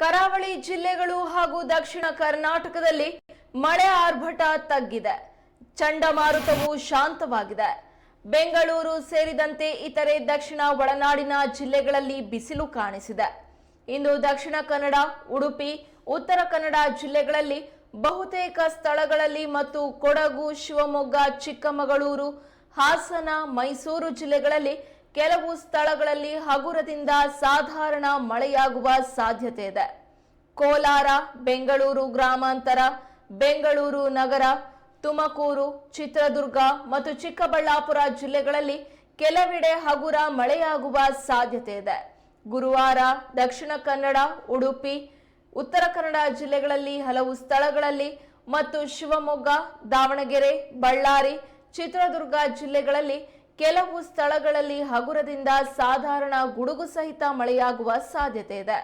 ಕರಾವಳಿ ಜಿಲ್ಲೆಗಳು ಹಾಗೂ ದಕ್ಷಿಣ ಕರ್ನಾಟಕದಲ್ಲಿ ಮಳೆ ಆರ್ಭಟ ತಗ್ಗಿದೆ. ಚಂಡಮಾರುತವು ಶಾಂತವಾಗಿದೆ. ಬೆಂಗಳೂರು ಸೇರಿದಂತೆ ಇತರೆ ದಕ್ಷಿಣ ಒಳನಾಡಿನ ಜಿಲ್ಲೆಗಳಲ್ಲಿ ಬಿಸಿಲು ಕಾಣಿಸಿದೆ. ಇಂದು ದಕ್ಷಿಣ ಕನ್ನಡ, ಉಡುಪಿ, ಉತ್ತರ ಕನ್ನಡ ಜಿಲ್ಲೆಗಳಲ್ಲಿ ಬಹುತೇಕ ಸ್ಥಳಗಳಲ್ಲಿ ಮತ್ತು ಕೊಡಗು, ಶಿವಮೊಗ್ಗ, ಚಿಕ್ಕಮಗಳೂರು, ಹಾಸನ, ಮೈಸೂರು ಜಿಲ್ಲೆಗಳಲ್ಲಿ ಕೆಲವು ಸ್ಥಳಗಳಲ್ಲಿ ಹಗುರದಿಂದ ಸಾಧಾರಣ ಮಳೆಯಾಗುವ ಸಾಧ್ಯತೆ ಇದೆ. ಕೋಲಾರ, ಬೆಂಗಳೂರು ಗ್ರಾಮಾಂತರ, ಬೆಂಗಳೂರು ನಗರ, ತುಮಕೂರು, ಚಿತ್ರದುರ್ಗ ಮತ್ತು ಚಿಕ್ಕಬಳ್ಳಾಪುರ ಜಿಲ್ಲೆಗಳಲ್ಲಿ ಕೆಲವೆಡೆ ಹಗುರ ಮಳೆಯಾಗುವ ಸಾಧ್ಯತೆ ಇದೆ. ಗುರುವಾರ ದಕ್ಷಿಣ ಕನ್ನಡ, ಉಡುಪಿ, ಉತ್ತರ ಕನ್ನಡ ಜಿಲ್ಲೆಗಳಲ್ಲಿ ಹಲವು ಸ್ಥಳಗಳಲ್ಲಿ ಮತ್ತು ಶಿವಮೊಗ್ಗ, ದಾವಣಗೆರೆ, ಬಳ್ಳಾರಿ, ಚಿತ್ರದುರ್ಗ ಜಿಲ್ಲೆಗಳಲ್ಲಿ ಕೆಲವು ಸ್ಥಳಗಳಲ್ಲಿ ಹಗುರದಿಂದ ಸಾಧಾರಣ ಗುಡುಗು ಸಹಿತ ಮಳೆಯಾಗುವ ಸಾಧ್ಯತೆ ಇದೆ.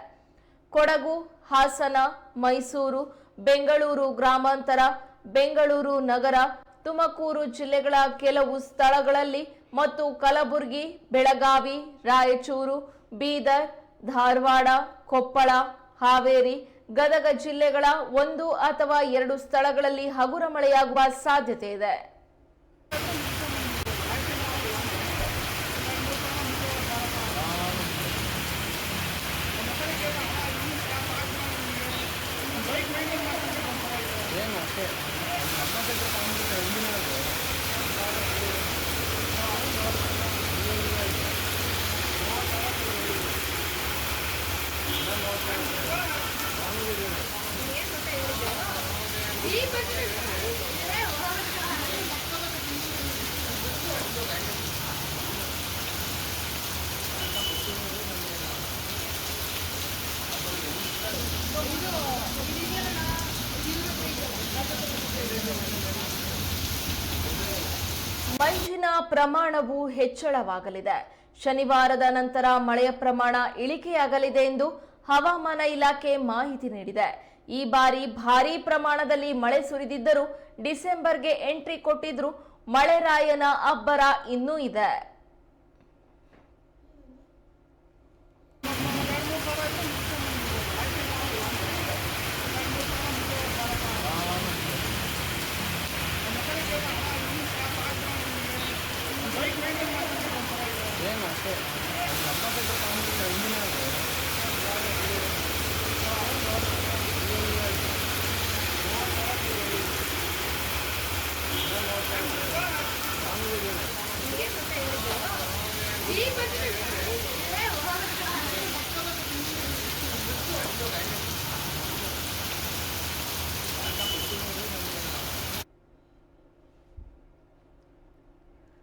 ಕೊಡಗು, ಹಾಸನ, ಮೈಸೂರು, ಬೆಂಗಳೂರು ಗ್ರಾಮಾಂತರ, ಬೆಂಗಳೂರು ನಗರ, ತುಮಕೂರು ಜಿಲ್ಲೆಗಳ ಕೆಲವು ಸ್ಥಳಗಳಲ್ಲಿ ಮತ್ತು ಕಲಬುರಗಿ, ಬೆಳಗಾವಿ, ರಾಯಚೂರು, ಬೀದರ್, ಧಾರವಾಡ, ಕೊಪ್ಪಳ, ಹಾವೇರಿ, ಗದಗ ಜಿಲ್ಲೆಗಳ 1 ಅಥವಾ 2 ಸ್ಥಳಗಳಲ್ಲಿ ಹಗುರ ಮಳೆಯಾಗುವ ಸಾಧ್ಯತೆ ಇದೆ. ಮಂಜಿನ ಪ್ರಮಾಣವು ಹೆಚ್ಚಳವಾಗಲಿದೆ. ಶನಿವಾರದ ನಂತರ ಮಳೆಯ ಪ್ರಮಾಣ ಇಳಿಕೆಯಾಗಲಿದೆ ಎಂದು ಹವಾಮಾನ ಇಲಾಖೆ ಮಾಹಿತಿ ನೀಡಿದೆ. ಈ ಬಾರಿ ಭಾರೀ ಪ್ರಮಾಣದಲ್ಲಿ ಮಳೆ ಸುರಿದಿದ್ದರೂ ಡಿಸೆಂಬರ್ಗೆ ಎಂಟ್ರಿ ಕೊಟ್ಟಿದ್ರು ಮಳೆರಾಯನ ಅಬ್ಬರ ಇನ್ನೂ ಇದೆ.